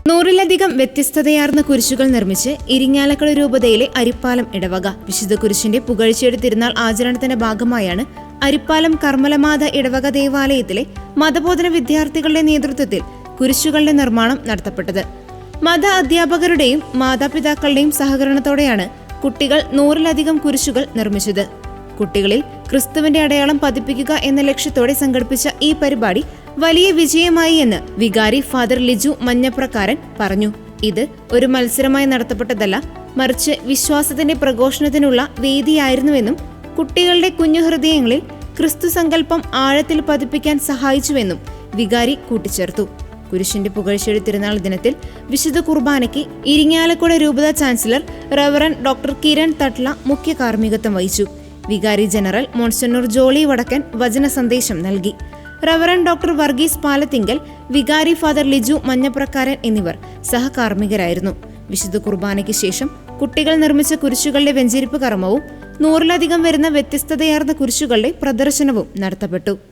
100-ലധികം വ്യത്യസ്തതയാർന്ന കുരിശുകൾ നിർമ്മിച്ച് ഇരിങ്ങാലക്കുട രൂപതയിലെ അരിപ്പാലം ഇടവക വിശുദ്ധ കുരിശിന്റെ പുകഴ്ചയുടെ തിരുനാൾ ആചരണത്തിന്റെ ഭാഗമായാണ് അരിപ്പാലം കർമ്മലമാത ഇടവക ദേവാലയത്തിലെ മതബോധന വിദ്യാർത്ഥികളുടെ നേതൃത്വത്തിൽ കുരിശുകളുടെ നിർമ്മാണം നടത്തപ്പെട്ടത്. മത അധ്യാപകരുടെയും മാതാപിതാക്കളുടെയും സഹകരണത്തോടെയാണ് കുട്ടികൾ 100-ലധികം കുരിശുകൾ നിർമ്മിച്ചത്. കുട്ടികളിൽ ക്രിസ്തുവിന്റെ അടയാളം പതിപ്പിക്കുക എന്ന ലക്ഷ്യത്തോടെ സംഘടിപ്പിച്ച ഈ പരിപാടി വലിയ വിജയമായി എന്ന് വികാരി ഫാദർ ലിജു മഞ്ഞപ്രക്കാരൻ പറഞ്ഞു. ഇത് ഒരു മത്സരമായി നടത്തപ്പെട്ടതല്ല, മറിച്ച് വിശ്വാസത്തിന്റെ പ്രഘോഷണത്തിനുള്ള വേദിയായിരുന്നുവെന്നും കുട്ടികളുടെ കുഞ്ഞു ഹൃദയങ്ങളിൽ ക്രിസ്തു സങ്കല്പം ആഴത്തിൽ പതിപ്പിക്കാൻ സഹായിച്ചുവെന്നും വികാരി കൂട്ടിച്ചേർത്തു. കുരിശിന്റെ പുകഴ്ചയുടെ തിരുനാൾ ദിനത്തിൽ വിശുദ്ധ കുർബാനയ്ക്ക് ഇരിങ്ങാലക്കുട രൂപത ചാൻസലർ റവറൻ ഡോക്ടർ കിരൺ തട്ല മുഖ്യ കാർമ്മികത്വം വഹിച്ചു. വികാരി ജനറൽ മോൺസിഞ്ഞോർ ജോളി വടക്കൻ വചന സന്ദേശം നൽകി. റവറൻ ഡോക്ടർ വർഗീസ് പാലത്തിങ്കൽ, വികാരി ഫാദർ ലിജു മഞ്ഞപ്രക്കാരൻ എന്നിവർ സഹകാർമ്മികരായിരുന്നു. വിശുദ്ധ കുർബാനയ്ക്ക് ശേഷം കുട്ടികൾ നിർമ്മിച്ച കുരിശുകളുടെ വെഞ്ചരിപ്പ് കർമ്മവും 100-ലധികം വരുന്ന വ്യത്യസ്തതയാർന്ന കുരിശുകളുടെ പ്രദർശനവും നടത്തപ്പെട്ടു.